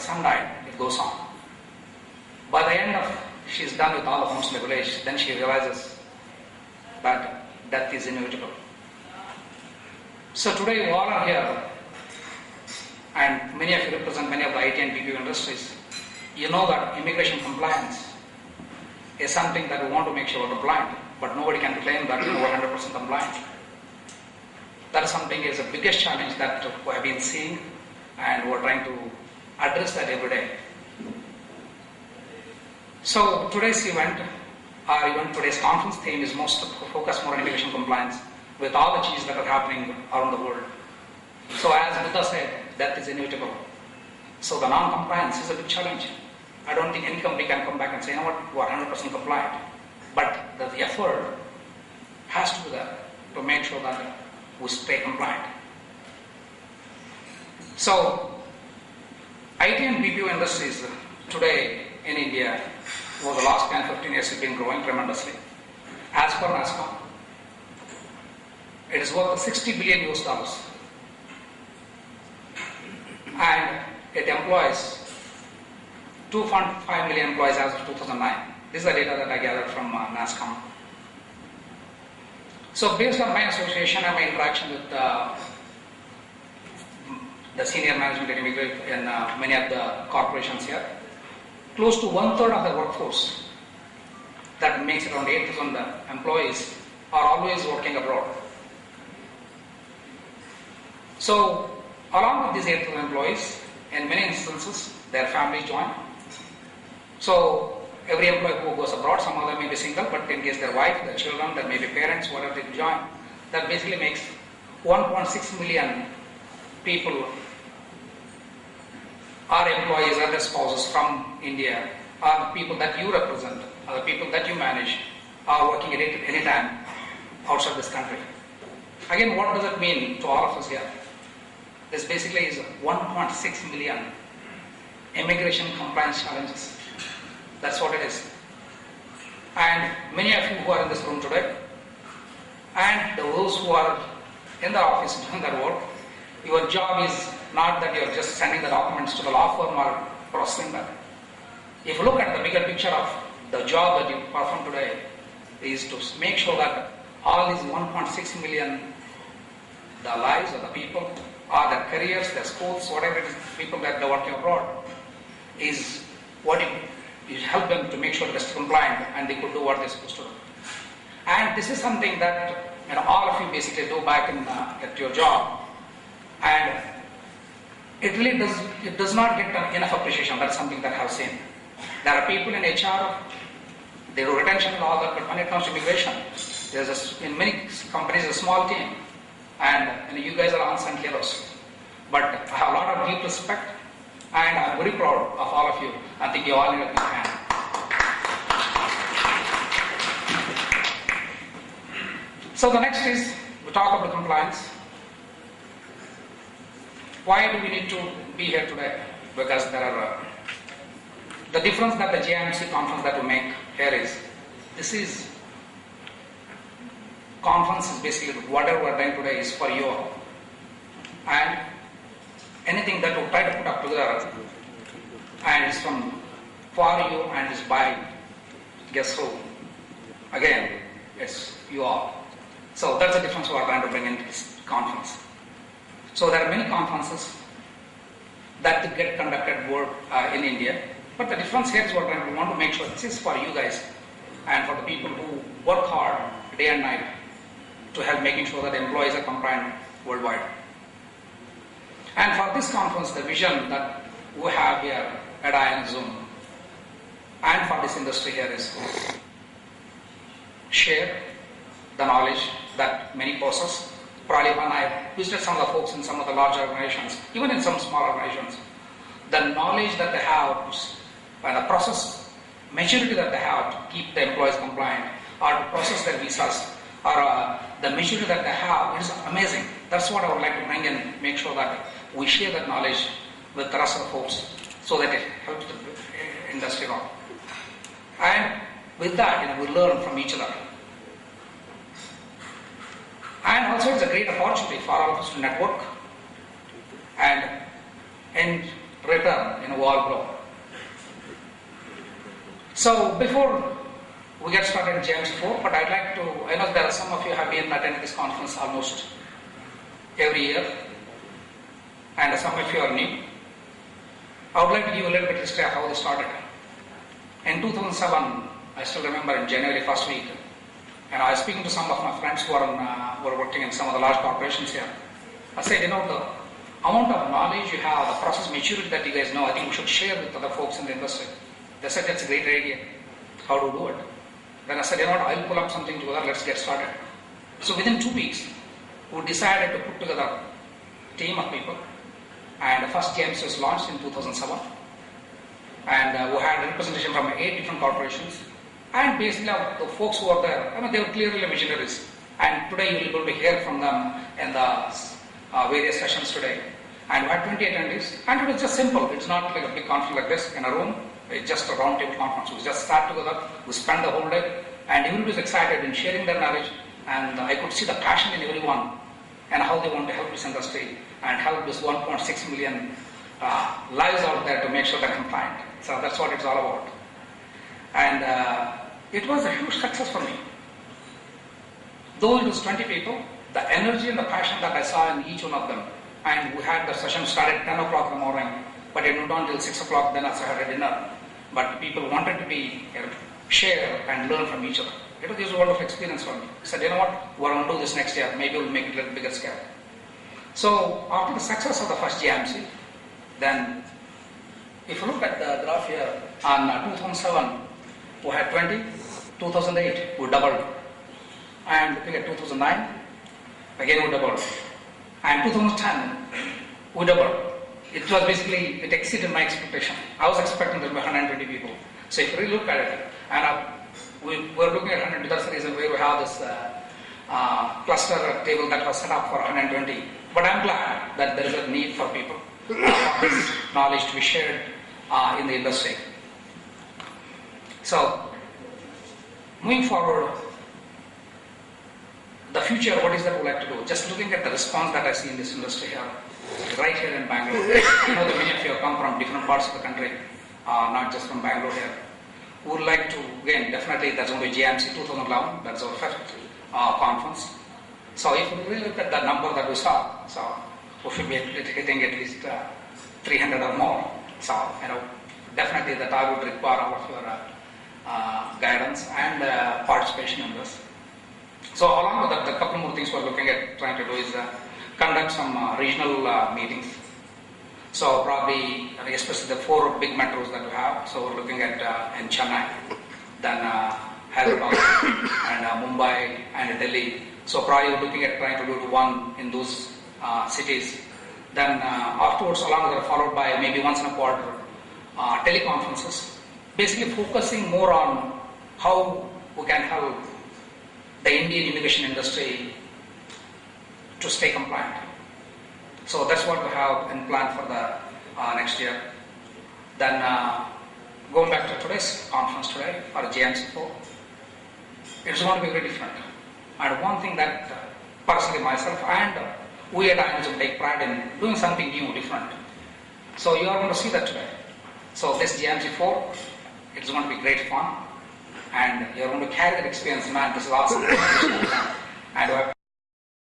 son died, it goes on. By the end of, she's done with all the homes regulation, then she realizes that death is inevitable. So today we all are here, and many of you represent many of the IT and BPO industries. You know that immigration compliance is something that we want to make sure we're compliant, but nobody can claim that we're 100% compliant. That is something is the biggest challenge that we have been seeing, and we're trying to address that every day. So today's event, today's conference theme is focused more on immigration compliance with all the changes that are happening around the world. So as Buddha said, death is inevitable. So the non-compliance is a big challenge. I don't think any company can come back and say, you know what, we are 100% compliant. But the effort has to be there to make sure that we stay compliant. So IT and BPO industries today in India over the last 10-15 years have been growing tremendously. As per NASCOM, it is worth $60 billion US. And it employs 2.5 million employees as of 2009. This is the data that I gathered from NASCOM. So based on my association and my interaction with the senior management in many of the corporations here, close to 1/3 of the workforce, that makes around 8,000 employees, are always working abroad. So along with these 8,000 employees, in many instances, their families join. So every employee who goes abroad, some of them may be single, but in case their wife, their children, there may be parents, whatever they join, that basically makes 1.6 million people are employees or their spouses from India, are the people that you represent, are the people that you manage, are working at any time outside this country. Again, what does it mean to all of us here? This basically is 1.6 million immigration compliance challenges. That's what it is. And many of you who are in this room today, and those who are in the office doing that work, your job is not that you're just sending the documents to the law firm or processing that. If you look at the bigger picture of the job that you perform today, is to make sure that all these 1.6 million, the lives of the people, or their careers, their schools, whatever it is, people that are working abroad, is what you help them to make sure they're compliant and they could do what they're supposed to do. And this is something that all of you basically do back at your job, and it does not get enough appreciation. That's something that I've seen. There are people in HR, they do retention and all that, but when it comes to immigration, there's in many companies a small team, and you guys are unsung heroes. But I have a lot of deep respect, and I'm very proud of all of you. I think you all need a big hand. So the next is, we talk about compliance. Why do we need to be here today? Because there are, the difference that the JMC conference that we make here is, this is, conference is basically whatever we're doing today is for you all. And anything that we try to put up together, and it's for you and it's by, guess who? Again, it's you all. So that's the difference we are trying to bring into this conference. So there are many conferences that get conducted in India, but the difference here is we want to make sure this is for you guys and for the people who work hard day and night to help making sure that employees are compliant worldwide. And for this conference, the vision that we have here at INSZoom and for this industry here is to share the knowledge that many possess. Probably when I visited some of the folks in some of the large organizations, even in some small organizations, the knowledge that they have and the process maturity that they have to keep the employees compliant or to process their visas or the maturity that they have, it is amazing. That's what I would like to bring in, make sure that we share that knowledge with the rest of the folks so that it helps the industry grow. And with that, we learn from each other. And also it's a great opportunity for all of us to network. And in return in war grow. So before we get started in JMC4, but I'd like to, I know there are some of you have been attending this conference almost every year, and some of you are new. I would like to give a little bit history of how this started. In 2007, I still remember in January first week, and I was speaking to some of my friends who are working in some of the large corporations here. I said, the amount of knowledge you have, the process maturity that you guys know, I think we should share with other folks in the industry. They said, that's a great idea. How to do it? Then I said, I'll pull up something together, let's get started. So within 2 weeks, we decided to put together a team of people, and the first JMC was launched in 2007. And we had representation from 8 different corporations. And basically, the folks who were there, they were clearly visionaries. And today you will be able to hear from them in the various sessions today. And we had 20 attendees. And it was just simple. It's not like a big conference like this in a room. It's just a roundtable conference. We just sat together, we spent the whole day, and everybody was excited in sharing their knowledge. And I could see the passion in everyone and how they want to help this industry and help this 1.6 million lives out there to make sure they're compliant. So that's what it's all about. And it was a huge success for me. Though it was 20 people, the energy and the passion that I saw in each one of them, and we had the session started at 10 o'clock in the morning, but it went on till 6 o'clock, then also had a dinner. But people wanted to share and learn from each other. It was a wonderful experience for me. I said, we're going to do this next year, maybe we'll make it a little bigger scale. So after the success of the first JMC, then if you look at the graph here, on 2007, we had 20, 2008, we doubled. And looking at 2009, again we doubled. And 2010, we doubled. It was basically, it exceeded my expectation. I was expecting there to be 120 people. So if you really look at it, and we're looking at 120, that's the reason where we have this cluster table that was set up for 120. But I'm glad that there is a need for people, for this knowledge to be shared in the industry. So, moving forward, the future, what is that we like to do? Just looking at the response that I see in this industry here, right here in Bangalore. I know that many of you have come from different parts of the country, not just from Bangalore here. We would like to, again, definitely that's going to be JMC 2011, that's our first conference. So if we really look at the number that we saw, so we should be hitting at least 300 or more. So, definitely that I would require all of your guidance and participation in this. So along with that, the couple more things we're looking at trying to do is conduct some regional meetings. So probably, especially the 4 big metros that we have. So we're looking at in Chennai, then Hyderabad, and Mumbai, and Delhi. So probably we're looking at trying to do one in those cities. Then afterwards, along with that, followed by maybe once in a quarter, teleconferences, basically focusing more on how we can help the Indian immigration industry to stay compliant. So that's what we have in plan for the next year. Then going back to today's conference today, for JMC4, it's going to be very different. And one thing that personally myself and we at INSZoom take pride in doing something new, different. So you are going to see that today. So this JMC4, it's going to be great fun. And you're going to carry that experience, man, this is awesome. And